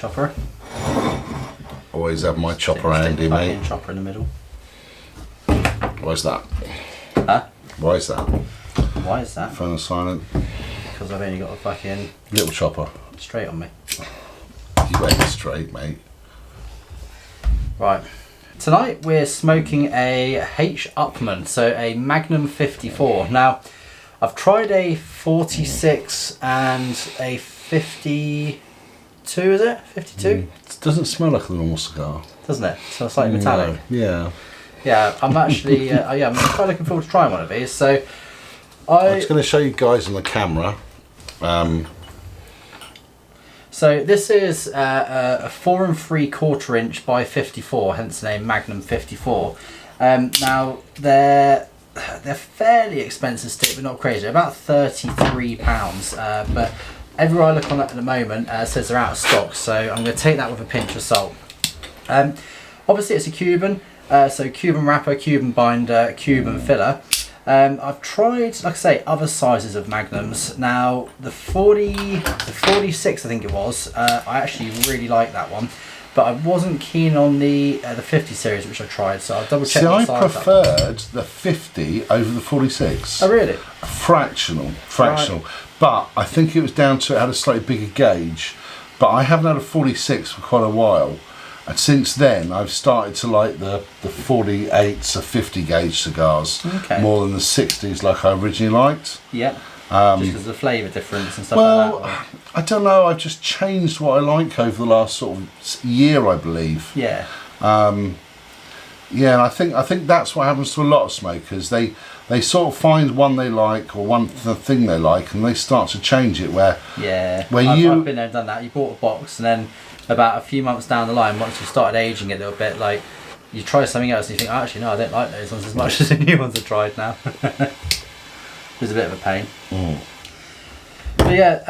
chopper. Always have my chopper handy, mate. Chopper in the middle. Why's that? Huh? Why is that? Why is that? Phone is silent. Because I've only got a fucking Little chopper. straight on me. You ain't straight, mate. Right. Tonight we're smoking a H. Upmann, so a Magnum 54. Now, I've tried a 46 and a 52, is it? 52? It doesn't smell like a normal cigar. Doesn't it? So it's slightly metallic. No. Yeah. Yeah, I'm actually, yeah, I'm quite looking forward to trying one of these. So, I'm just going to show you guys on the camera. So this is a 4 3/4 inch by 54, hence the name Magnum 54. Now they're fairly expensive stick, but not crazy. They're about £33, but everywhere I look on it at the moment says they're out of stock. So I'm going to take that with a pinch of salt. Obviously it's a Cuban, so Cuban wrapper, Cuban binder, Cuban filler. I've tried, like I say, other sizes of Magnums. Now the 46, I think it was. I actually really like that one, but I wasn't keen on the 50 series, which I tried. So I'll double check. See, I preferred the 50 over the 46. Oh really? Fractional. Right. But I think it was down to it had a slightly bigger gauge. But I haven't had a 46 for quite a while. And since then, I've started to like the 48s or 50 gauge cigars more than the 60s like I originally liked. Yeah. Just because of the flavour difference and stuff like that. Well, I don't know. I've just changed what I like over the last sort of year, I believe. Yeah. Yeah, and I think that's what happens to a lot of smokers. They sort of find one they like or one thing they like, and they start to change it. Where I've been there and done that. You bought a box, and then about a few months down the line, once you started aging it a little bit, like you try something else and you think, oh, actually no, I don't like those ones as much as the new ones I've tried now. It was a bit of a pain. But yeah,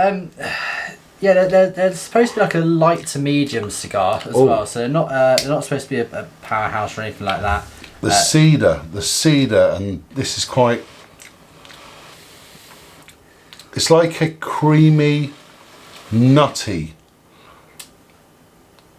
they're supposed to be like a light to medium cigar as well, so they're not supposed to be a powerhouse or anything like that. The cedar, and this is quite. It's like a creamy, nutty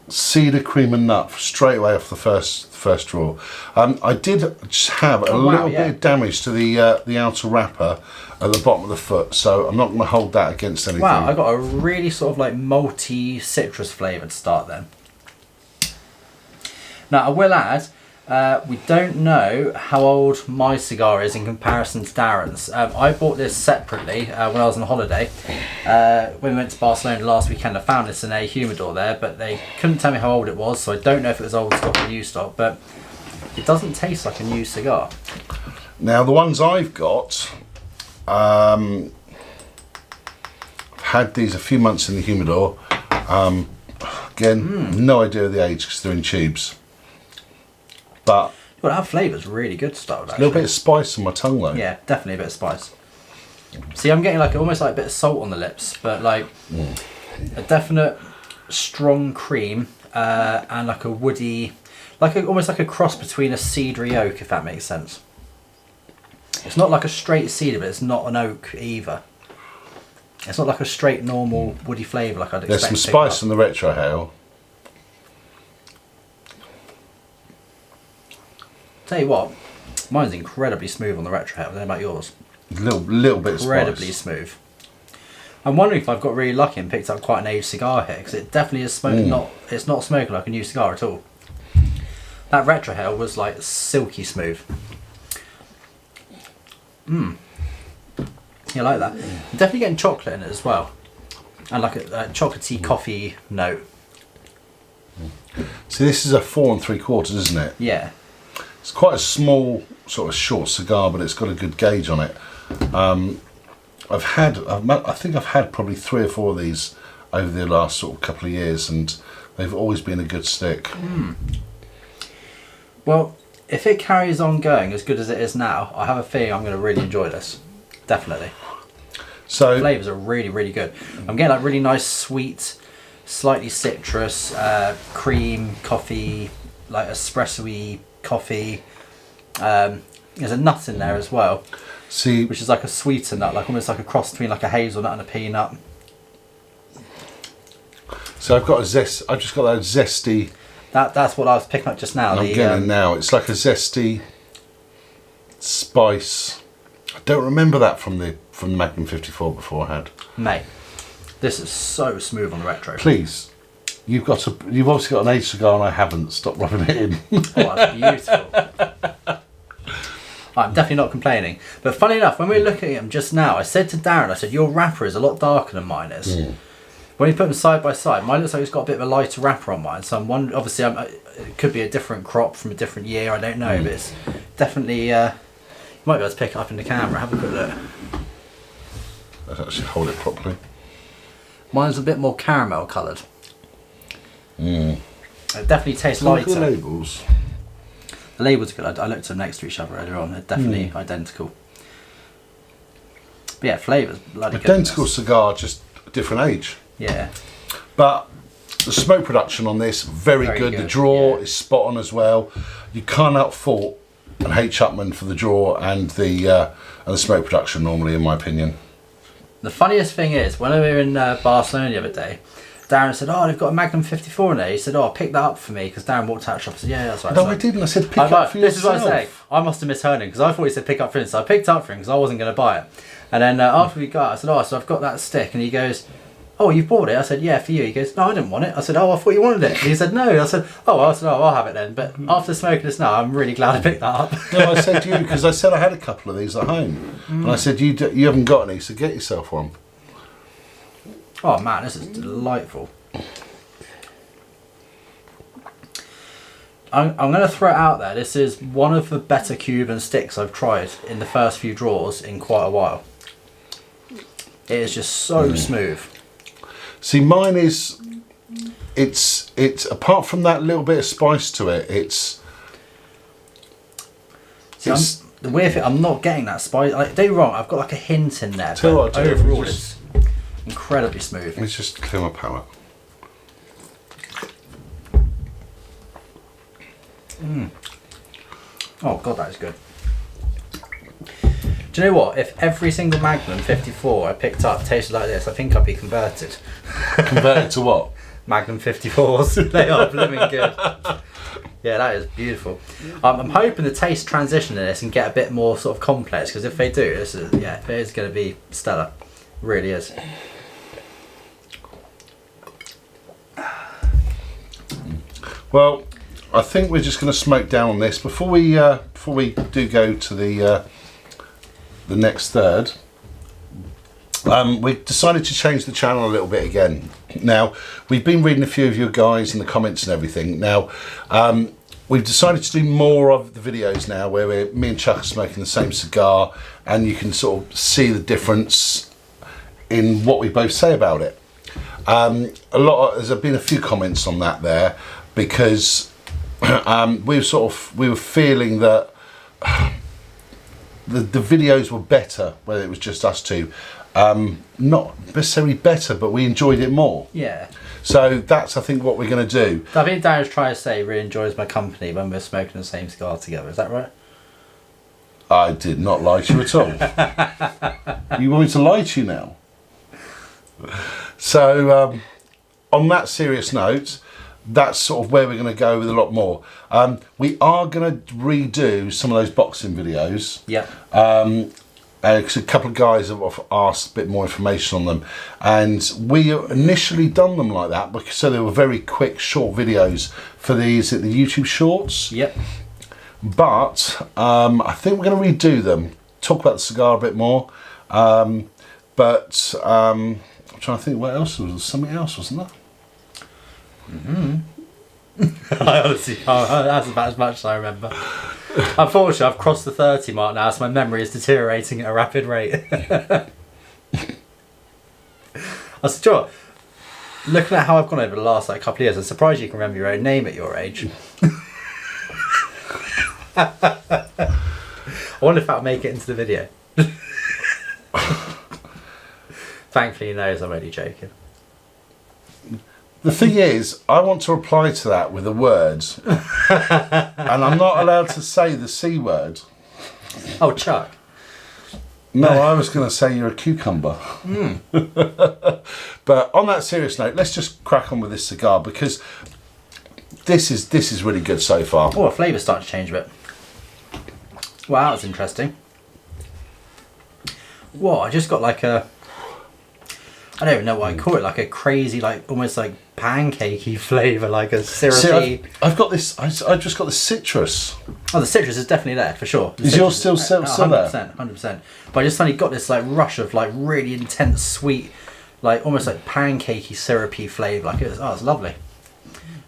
cedar cream and nut straight away off the first draw. I did just have a little bit of damage to the outer wrapper at the bottom of the foot, so I'm not going to hold that against anything. Wow, I got a really sort of like malty citrus flavour to start then. Now I will add, we don't know how old my cigar is in comparison to Darren's. I bought this separately when I was on holiday. When we went to Barcelona last weekend, I found this in a humidor there, but they couldn't tell me how old it was, so I don't know if it was old stock or new stock, but it doesn't taste like a new cigar. Now the ones I've got, I've had these a few months in the humidor. Again, no idea of the age because they're in tubes. But well, that flavour's really good to start with, actually. A little bit of spice on my tongue though. Yeah, definitely a bit of spice. See, I'm getting like almost like a bit of salt on the lips, but like a definite strong cream and like a woody, almost like a cross between a cedary oak, if that makes sense. It's not like a straight cedar, but it's not an oak either. It's not like a straight normal woody flavour like I'd expect. There's some spice in the retrohale. Tell you what, mine's incredibly smooth on the retrohale. I don't know about yours. Little bit incredibly of spice. Smooth. I'm wondering if I've got really lucky and picked up quite an aged cigar here, because it definitely is smoking. It's not smoking like a new cigar at all. That retrohale was like silky smooth. Yeah, I like that. I'm definitely getting chocolate in it as well, and like a chocolatey coffee note. See, this is a 4 3/4, isn't it? Yeah. It's quite a small, sort of short cigar, but it's got a good gauge on it. I think I've had probably 3 or 4 of these over the last sort of couple of years, and they've always been a good stick. Well, if it carries on going as good as it is now, I have a feeling I'm going to really enjoy this. Definitely. So the flavours are really, really good. I'm getting like really nice, sweet, slightly citrus, cream, coffee, like espresso-y coffee. There's a nut in there as well. See, which is like a sweeter nut, like almost like a cross between like a hazelnut and a peanut. So I've got a zest. I've just got that zesty. That's what I was picking up just now. I'm getting it now. It's like a zesty spice. I don't remember that from the Magnum 54 before I had. Mate, this is so smooth on the retro. Please, you've obviously got an aged cigar and I haven't. Stop rubbing it in. Oh, that's beautiful. I'm definitely not complaining. But funny enough, when we were looking at them just now, I said to Darren, I said, your wrapper is a lot darker than mine is. When you put them side by side, mine looks like it's got a bit of a lighter wrapper on mine. So I'm wondering, obviously, it could be a different crop from a different year, I don't know. But it's definitely, you might be able to pick it up in the camera. Have a quick look. Let's actually hold it properly. Mine's a bit more caramel coloured. It definitely tastes lighter. Look at the labels. The labels are good. I looked at them next to each other earlier on. They're definitely identical. But yeah, flavours bloody good. Identical cigar, just a different age. Yeah. But the smoke production on this, very good. The draw is spot on as well. You can't fault an H. Upmann for the draw and the smoke production normally, in my opinion. The funniest thing is, when we were in Barcelona the other day, Darren said, "Oh, they've got a Magnum 54 in there." He said, "Oh, pick that up for me," because Darren walked out of the shop. I said, "Yeah, that's right." No, I didn't. I said, "Pick up for yourself." This is what I say. I must have misheard him because I thought he said, "Pick up for him." So I picked up for him because I wasn't going to buy it. And then after we got, I said, "Oh, so I've got that stick," and he goes, "Oh, you bought it?" I said, "Yeah, for you." He goes, "No, I didn't want it." I said, "Oh, I thought you wanted it." And he said, "No." I said, "Oh, I'll have it then." But after smoking this now, I'm really glad I picked that up. No, I said to you because I said I had a couple of these at home, and I said, "You haven't got any, so get yourself one." Oh man, this is delightful. I'm going to throw it out there. This is one of the better Cuban sticks I've tried in the first few draws in quite a while. It is just so smooth. See, mine is, it's apart from that little bit of spice to it, the weird thing, I'm not getting that spice. Like, don't get me wrong, I've got like a hint in there, but overall it's incredibly smooth. Let's just clear my palate. Oh god, that is good. Do you know what? If every single Magnum 54 I picked up tasted like this, I think I'd be converted. Converted to what? Magnum 54s. They are blooming good. Yeah, that is beautiful. I'm hoping the taste transition in this and get a bit more sort of complex, because if they do, this is it is going to be stellar. It really is. Well, I think we're just going to smoke down on this before we do go to the next third. We decided to change the channel a little bit again. Now, we've been reading a few of you guys in the comments and everything. Now, we've decided to do more of the videos now where me and Chuck are smoking the same cigar, and you can sort of see the difference in what we both say about it. There's been a few comments on that there, because we were feeling that the videos were better whether it was just us two. Not necessarily better, but we enjoyed it more. Yeah. So that's, I think, what we're going to do. I think Darren's trying to say he really enjoys my company when we're smoking the same cigar together. Is that right? I did not lie to you at all. You want me to lie to you now? So, on that serious note, that's sort of where we're going to go with a lot more. We are going to redo some of those boxing videos. Yeah. Because a couple of guys have asked a bit more information on them, and we initially done them like that because so they were very quick, short videos for the YouTube Shorts. Yep. But I think we're going to redo them, talk about the cigar a bit more. I'm trying to think what else there was. Something else, wasn't there? Honestly, that's about as much as I remember. Unfortunately, I've crossed the 30 mark now, so my memory is deteriorating at a rapid rate. I said, Joe, looking at how I've gone over the last couple of years, I'm surprised you can remember your own name at your age. I wonder if that'll make it into the video. Thankfully, he knows I'm only joking. The thing is, I want to reply to that with a word, and I'm not allowed to say the C word. Oh, Chuck. No, I was going to say you're a cucumber. But on that serious note, let's just crack on with this cigar because this is really good so far. Oh, the flavour's starting to change a bit. Wow, that's interesting. Whoa, I just got like a... I don't even know what I call it, like a crazy, like almost like pancakey flavour, like a syrupy... See, I've got this, I've just got the citrus. Oh, the citrus is definitely there, for sure. Is yours still there? 100%. But I just suddenly got this like rush of like really intense sweet, like almost like pancakey syrupy flavour. Like it's lovely.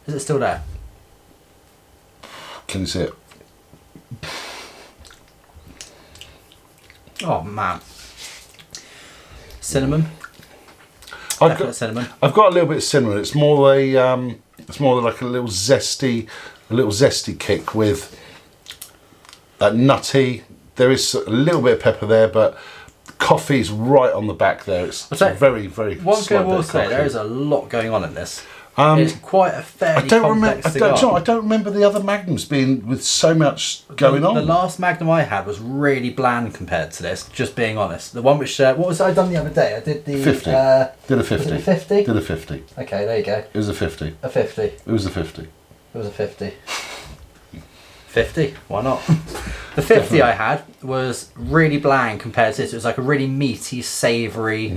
Is it still there? Can you see it? Oh man. Cinnamon. Cinnamon. I've got a little bit of cinnamon. It's more like a little zesty kick with that nutty. There is a little bit of pepper there, but coffee's right on the back there. It's very, very. One thing I will say, there is a lot going on in this. It's quite a fairly complex cigar. I don't remember the other Magnums being with so much going on. The last Magnum I had was really bland compared to this, just being honest. The one which, what was it I done the other day? I did the... 50. Did a 50. Was it a 50? Did a 50. Okay, there you go. It was a 50. A 50. It was a 50. It was a 50. 50? Why not? The 50 I had was really bland compared to this. It was like a really meaty, savoury...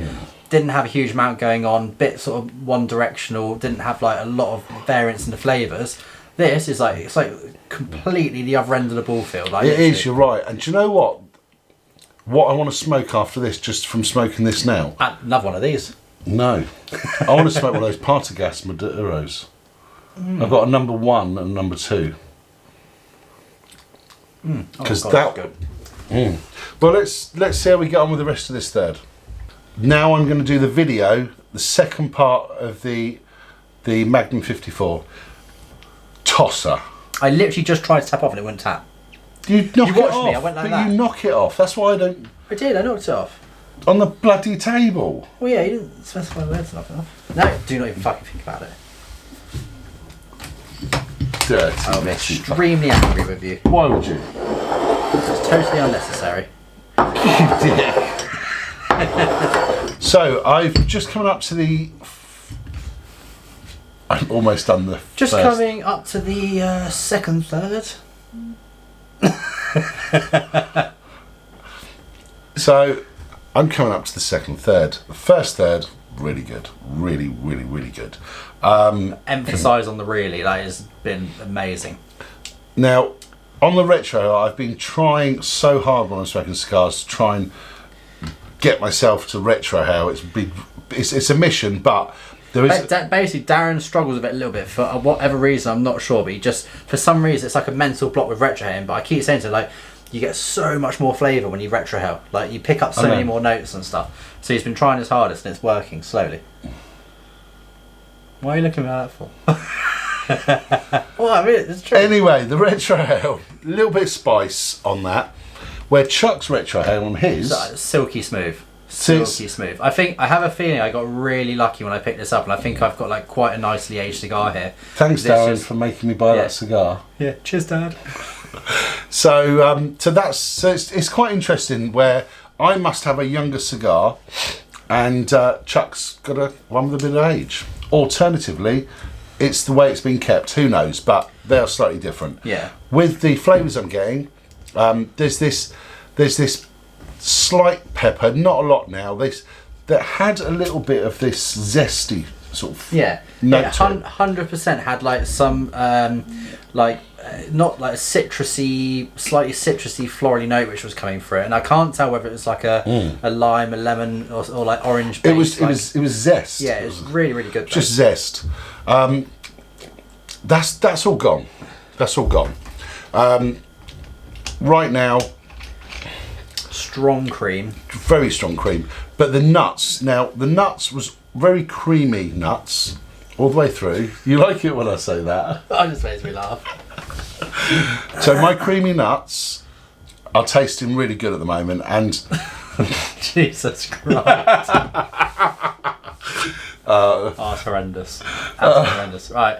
Didn't have a huge amount going on, bit sort of one directional, didn't have like a lot of variance in the flavours. This is like, it's like completely the other end of the ball field. Like, it is, you're right. And do you know what? What I want to smoke after this, just from smoking this now? Another one of these. No. I want to smoke one of those Partagas Maduros. I've got a number 1 and number 2. Because that's good. Well, let's see how we get on with the rest of this third. Now I'm going to do the video, the second part of the Magnum 54 tosser. I literally just tried to tap off and it wouldn't tap. You knock it watched off, me, I went like but that. you knock it off. That's why I don't. I did, I knocked it off. On the bloody table. Well, yeah, you didn't specify where to knock it off. No, do not even fucking think about it. Dirty. I'll be extremely angry with you. Why would you? It's totally unnecessary. You dick. So I've just come up to the. I've almost done the. Just first. coming up to the second third. So I'm coming up to the second third. The first third, really good, really, really, really good. Emphasise on the really. That has been amazing. Now, on the retro, I've been trying so hard when I'm smoking cigars to try and get myself to retro how it's a mission, but there is basically Darren struggles with it a little bit for whatever reason. I'm not sure, but he just, for some reason, it's like a mental block with retro hair. But I keep saying to him, like, you get so much more flavour when you retro hair. Like, you pick up so many more notes and stuff. So he's been trying his hardest and it's working slowly. Why are you looking at that for? Well, I mean, it's true. Anyway, the retro hair, a little bit of spice on that. Where Chuck's retro hair on his silky smooth. Silky smooth. I have a feeling I got really lucky when I picked this up, and I think I've got like quite a nicely aged cigar here. Thanks, Darren, for making me buy that cigar. Yeah, cheers, Dad. So it's quite interesting where I must have a younger cigar, and Chuck's got one with a bit of age. Alternatively, it's the way it's been kept. Who knows? But they are slightly different. Yeah. With the flavours I'm getting. There's this slight pepper, not a lot now. That had a little bit of this zesty sort of note to it. 100% had like some not like a citrusy, slightly citrusy, florally note which was coming through it, and I can't tell whether it was like a lime, a lemon, or like orange. It was zest. Yeah, it was really, really good. Just zest. That's all gone. That's all gone. Right now, strong cream, very strong cream, but the nuts was very creamy nuts all the way through. You like it when I say that? That just makes me laugh. So my creamy nuts are tasting really good at the moment, and Jesus Christ. That's horrendous. That's horrendous. Right.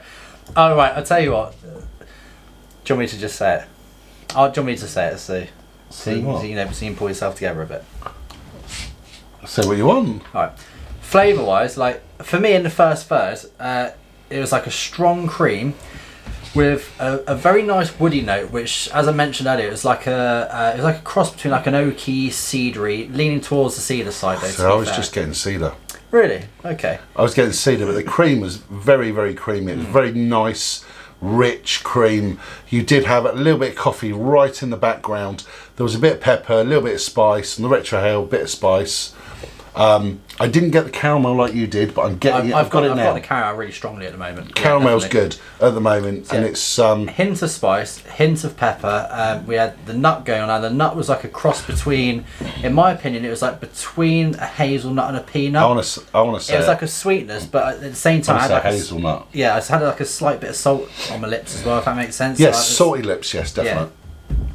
Oh, right, I'll tell you what. Do you want me to just say it? Do you want me to say it so you can pull yourself together a bit? Say what you want. All right. Flavour wise, like for me in the first third, it was like a strong cream with a very nice woody note, which, as I mentioned earlier, it was like a cross between like an oaky, cedary, leaning towards the cedar side. Though, So I was just getting cedar. Really? Okay. I was getting cedar, but the cream was very, very creamy. It was very nice, rich cream. You did have a little bit of coffee right in the background. There was a bit of pepper, a little bit of spice, and the retrohale, a bit of spice. I didn't get the caramel like you did, but I'm getting it. I've got it now. I've got the caramel really strongly at the moment. Caramel's good at the moment, and it's hint of spice, hint of pepper. We had the nut going on, and the nut was like a cross between, in my opinion, it was like between a hazelnut and a peanut. I want to say it was like a sweetness, but at the same time, I had like hazelnut. Yeah, I just had like a slight bit of salt on my lips as well, if that makes sense. Yes, so salty lips. Yes, definitely.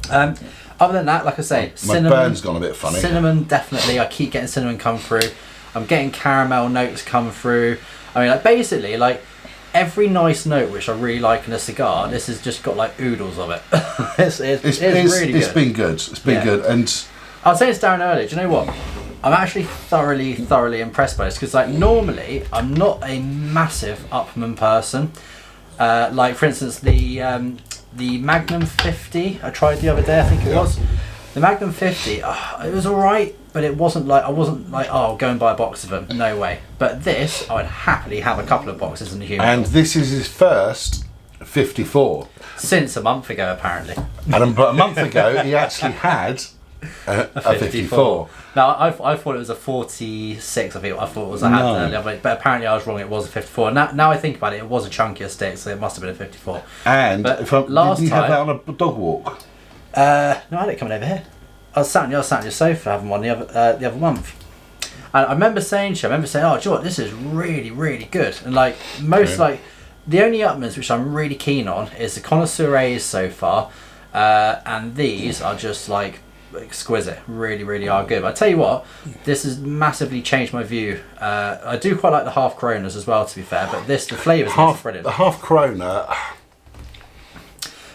Yeah. Other than that, like I say, my burn's gone a bit funny. Cinnamon, definitely. I keep getting cinnamon come through. I'm getting caramel notes come through. I mean, like basically, like every nice note which I really like in a cigar, this has just got like oodles of it. it's really good. It's been good. It's been good, and I was saying to Darren earlier. Do you know what? I'm actually thoroughly impressed by this because, like, normally I'm not a massive Upmann person. Like for instance, the Magnum 50 I tried the other day. I think it was the Magnum 50. It was all right. But I wasn't like, oh, go and buy a box of them. No way. But this, I would happily have a couple of boxes in the humidor. And this is his first 54. Since a month ago, apparently. And but a month ago, he actually had a 54. Now, I thought it was a 46. I thought it was but apparently I was wrong. It was a 54. Now I think about it, it was a chunkier stick, so it must have been a 54. And but did you have that on a dog walk? No, I had it coming over here. I was sat on your sofa having one the other month. And I remember saying to you, oh, do you know what, this is really, really good. And like the only Upmanns which I'm really keen on is the Connoisseurs so far, and these are just like exquisite, really, really are good. But I tell you what, this has massively changed my view. I do quite like the half Coronas as well, to be fair, but the flavours are brilliant. The half Corona.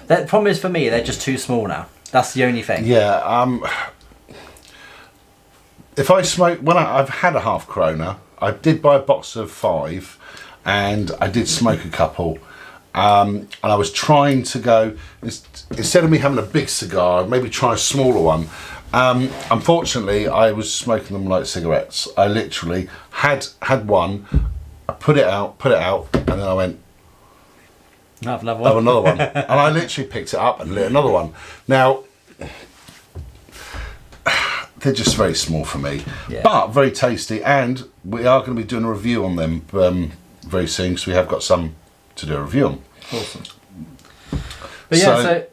The problem is for me, they're just too small now. That's the only thing. Yeah. If I smoke, I've had a half Corona, I did buy a box of 5, and I did smoke a couple. And I was trying to go, instead of me having a big cigar, maybe try a smaller one. Unfortunately, I was smoking them like cigarettes. I literally had one, I put it out, and then I went, have another one. Have another one. And I literally picked it up and lit another one. Now, they're just very small for me, but very tasty. And we are going to be doing a review on them very soon, because we have got some to do a review on. Awesome. But yeah, so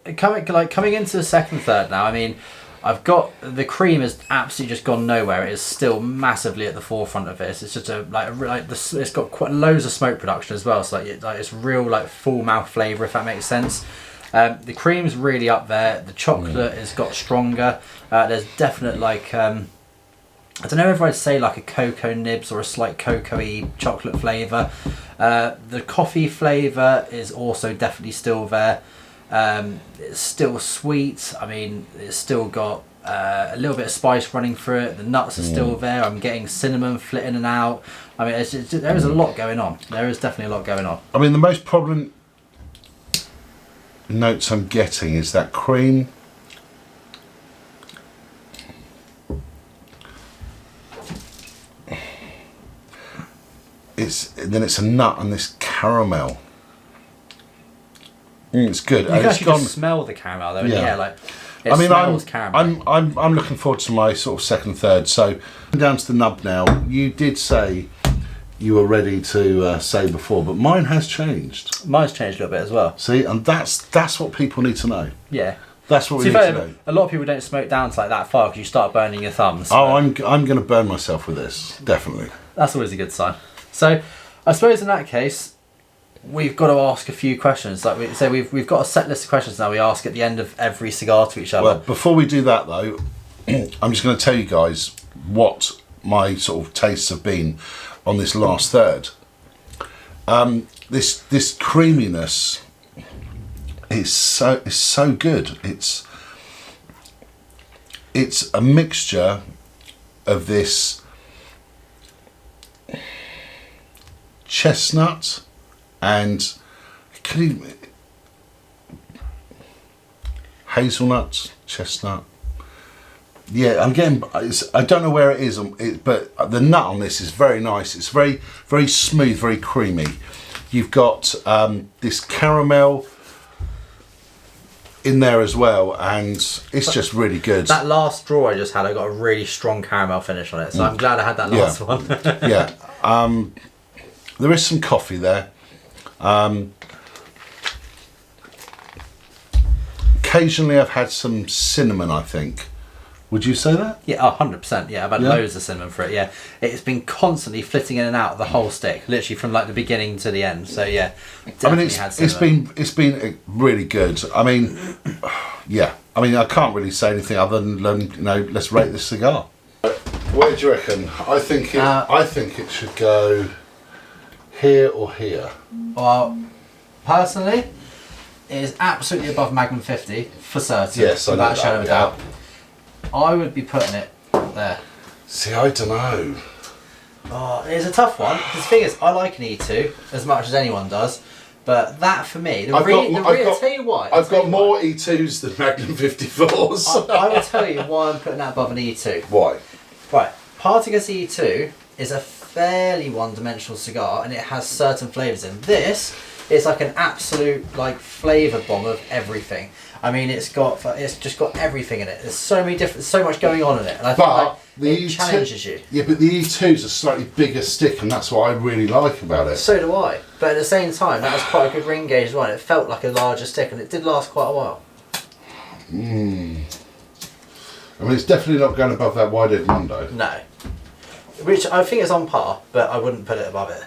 coming into the second third now, I mean, I've got the cream has absolutely just gone nowhere. It is still massively at the forefront of this. It's just it's got quite loads of smoke production as well. So it's real like full mouth flavour, if that makes sense. The cream's really up there. The chocolate has got stronger. There's definite like I don't know if I'd say like a cocoa nibs or a slight cocoa-y chocolate flavour. The coffee flavour is also definitely still there. It's still sweet. I mean, it's still got a little bit of spice running through it. The nuts are still there. I'm getting cinnamon flitting in and out. I mean, there is a lot going on. There is definitely a lot going on. I mean, the most prominent notes I'm getting is that cream. It's a nut and this caramel. It's good. You can actually just smell the caramel though. Yeah, like it smells caramel. I'm looking forward to my sort of second third. So down to the nub now. You did say you were ready to say before, but mine has changed. Mine's changed a little bit as well. See, and that's what people need to know. Yeah. That's what we need to know. A lot of people don't smoke down to like that far because you start burning your thumbs. Oh, I'm going to burn myself with this, definitely. That's always a good sign. So, I suppose in that case, we've got to ask a few questions. Like we've got a set list of questions now we ask at the end of every cigar to each other. Well, before we do that though, I'm just going to tell you guys what my sort of tastes have been on this last third. This creaminess is so good. It's a mixture of this chestnut, and hazelnuts, chestnut. Yeah, I'm getting. I don't know where it is, but the nut on this is very nice. It's very, very smooth, very creamy. You've got this caramel in there as well, and it's just really good. That last draw I just had, I got a really strong caramel finish on it, so I'm glad I had that last one. Yeah. There is some coffee there. Occasionally I've had some cinnamon, I think. Would you say that? Yeah, 100%. Yeah, I've had loads of cinnamon for it. Yeah, it's been constantly flitting in and out of the whole stick, literally from like the beginning to the end. So yeah, definitely had cinnamon. It's been really good. I mean, yeah. I mean, I can't really say anything other than let's rate this cigar. Where do you reckon? I think it should go here or here. Well, personally, it is absolutely above Magnum 50 for certain. Yes, without a shadow of a doubt. I would be putting it there. See, I don't know. Oh, it's a tough one. The thing is, I like an E2 as much as anyone does, but that for me, I'll tell you why. I've got more E2s than Magnum 54s. I will tell you why I'm putting that above an E2. Why? Right, Partagas E2 is a fairly one-dimensional cigar, and it has certain flavours in. This is like an absolute flavour bomb of everything. I mean, it's just got everything in it. There's so much going on in it, and I think it challenges you. Yeah, but the E2 is a slightly bigger stick, and that's what I really like about it. So do I. But at the same time, that was quite a good ring gauge as well. It felt like a larger stick, and it did last quite a while. I mean, it's definitely not going above that Wide-Edged Mondo. No. Which I think is on par, but I wouldn't put it above it.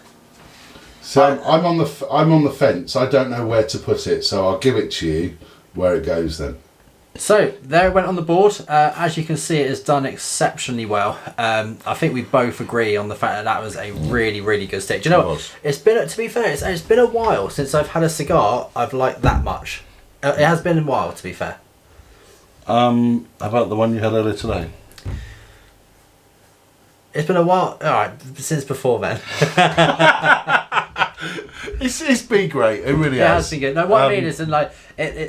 So I'm on the fence. I don't know where to put it, so I'll give it to you where it goes then. So there it went on the board. As you can see, it has done exceptionally well. I think we both agree on the fact that was a really, really good stick. Do you know what? It's been, to be fair, it's been a while since I've had a cigar I've liked that much. It has been a while, to be fair. How about the one you had earlier today? It's been a while. All right, since before then. It's been great. It really has. Yeah, it's been good. No, what I mean is,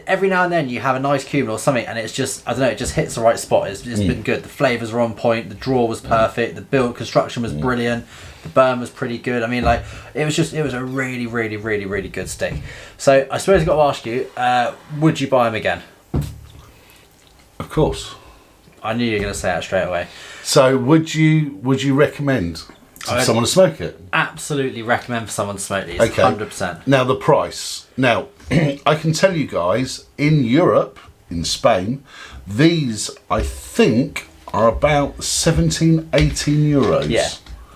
every now and then you have a nice Cuban or something, and it's just, I don't know, it just hits the right spot. It's been good. The flavours are on point. The draw was perfect. The build construction was brilliant. The burn was pretty good. I mean, it was a really, really, really, really good stick. So I suppose I've got to ask you, would you buy them again? Of course. I knew you were going to say that straight away. So would you recommend someone to smoke it? Absolutely recommend for someone to smoke these. Okay. 100%. Now the price. Now I can tell you guys, in Europe, in Spain, these I think are about 17, 18 euros. Yeah.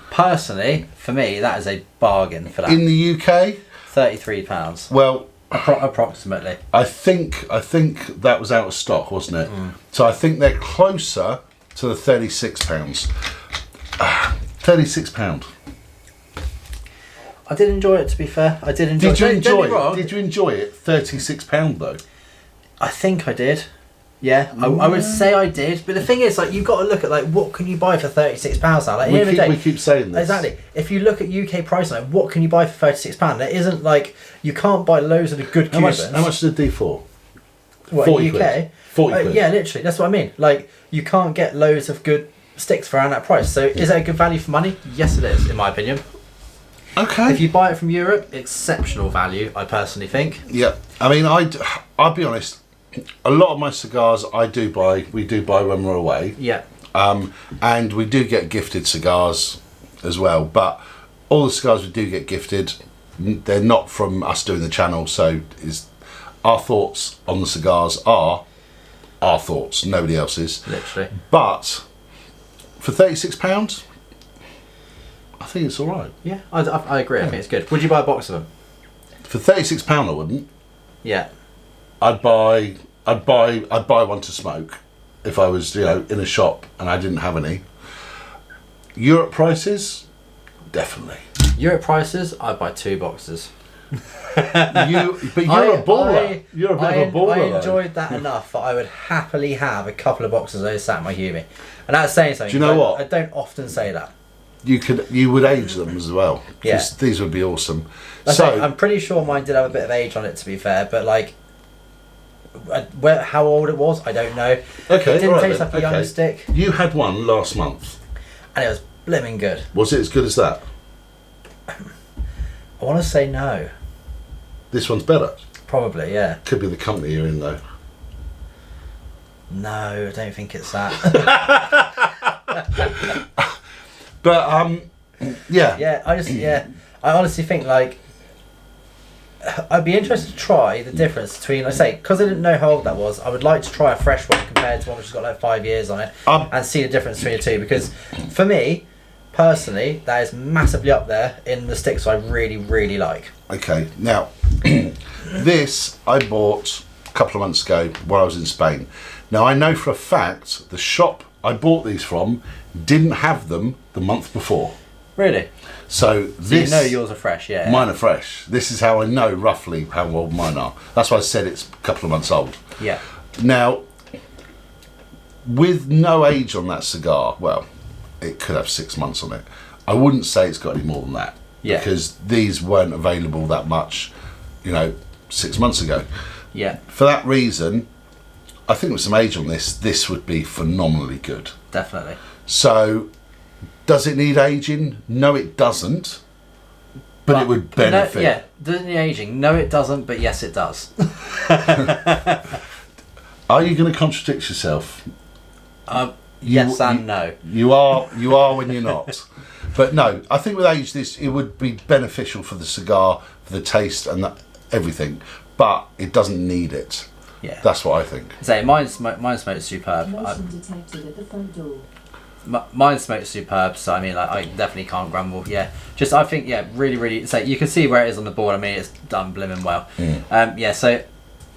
Personally, for me, that is a bargain for that. In the UK, £33. Well, approximately. I think that was out of stock, wasn't it? So I think they're closer to the £36. £36. I did enjoy it, to be fair. I did enjoy it. Did you enjoy it? £36 though. I think I did. Yeah, I would say I did. But the thing is, you've got to look at what can you buy for £36 now. We keep saying this. Exactly. If you look at UK pricing, what can you buy for £36? There isn't you can't buy loads of the good Cubans. How much did D4? What, in UK? 40 quid. Yeah, literally. That's what I mean. You can't get loads of good sticks for around that price. So is that a good value for money? Yes, it is, in my opinion. Okay. If you buy it from Europe, exceptional value, I personally think. Yeah. I mean, I'll be honest. A lot of my cigars we do buy when we're away. Yeah. And we do get gifted cigars as well. But all the cigars we do get gifted, they're not from us doing the channel. So our thoughts on the cigars are our thoughts, nobody else's. Literally. But for £36, I think it's all right. Yeah, I agree. Yeah. I think it's good. Would you buy a box of them? For £36, I wouldn't. Yeah. I'd buy one to smoke if I was, in a shop and I didn't have any. Europe prices, definitely. Europe prices, I'd buy 2 boxes. But you're a baller. You're a bit of a baller. I enjoyed that enough that I would happily have a couple of boxes of those sat in my Humi. And that's saying something. Do you know what? I don't often say that. you would age them as well. Yeah. These would be awesome. I'm pretty sure mine did have a bit of age on it, to be fair, but like, how old it was, I don't know. Okay, it didn't right taste then, like a young stick, You had one last month. and it was blimmin' good. Was it as good as that? I want to say no. This one's better. Probably, yeah. Could be the company you're in though. No, I don't think it's that. But Yeah, I honestly think, like, I'd be interested to try the difference between, like I say, because I didn't know how old that was, I would like to try a fresh one compared to one which has got like 5 years on it, and see the difference between the two, because for me, personally, that is massively up there in the sticks I really, really like. Okay, now, this I bought a couple of months ago while I was in Spain. Now, I know for a fact the shop I bought these from didn't have them the month before. Really? So this, you know yours are fresh, yeah? Mine are fresh. This is how I know roughly how old mine are. That's why I said it's a couple of months old. Yeah. Now, with no age on that cigar, well, it could have 6 months on it. I wouldn't say it's got any more than that. Yeah. Because these weren't available that much, 6 months ago. Yeah. For that reason, I think with some age on this would be phenomenally good. Definitely. So, does it need aging? No, it doesn't. But it would benefit. No, yeah, doesn't need aging. No, it doesn't, but yes, it does. Are you going to contradict yourself? Yes and no. You are when you're not. But no, I think with age, it would be beneficial for the cigar, for the taste and everything. But it doesn't need it. Yeah. That's what I think. Mine smokes superb. Motion detected at the front door. Mine smokes superb, so I mean, like, I definitely can't grumble. Yeah, just I think, yeah, really, really. So you can see where it is on the board. I mean, it's done blimmin' well. Yeah. So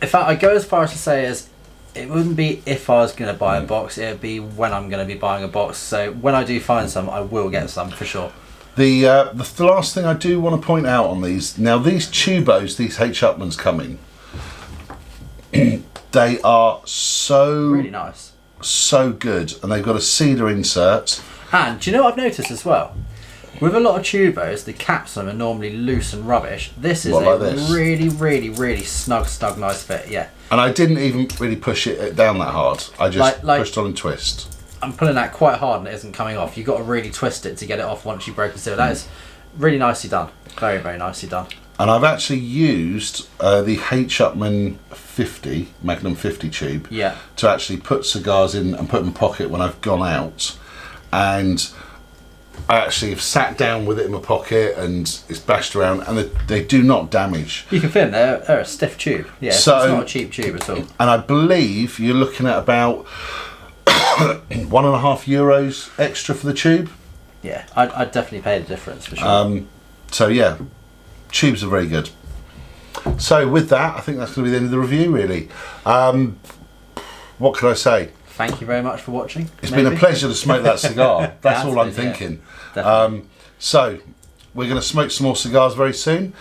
if I go as far as to say as it wouldn't be if I was going to buy a box, it would be when I'm going to be buying a box. So when I do find some, I will get some for sure. The last thing I do want to point out on these, now these tubos, these H. Upmanns coming, they are so Really nice. So good, and they've got a cedar insert. And do you know what I've noticed as well? With a lot of tubos, the caps on them are normally loose and rubbish. This is really, really, really snug, nice fit. Yeah. And I didn't even really push it down that hard. I just pushed on and twist. I'm pulling that quite hard and it isn't coming off. You've got to really twist it to get it off once you've broken seal. That is really nicely done. Very, very nicely done. And I've actually used the H. Upmann 50, Magnum 50 tube, to actually put cigars in and put in my pocket when I've gone out. And I actually have sat down with it in my pocket and it's bashed around, and they do not damage. You can feel them, they're a stiff tube. Yeah, so, it's not a cheap tube at all. And I believe you're looking at about €1.50 extra for the tube. Yeah, I'd definitely pay the difference for sure. So yeah, tubes are very good. So with that, I think that's going to be the end of the review, really. What can I say? Thank you very much for watching. It's been a pleasure to smoke that cigar. That's all I'm thinking. Yeah, so we're going to smoke some more cigars very soon.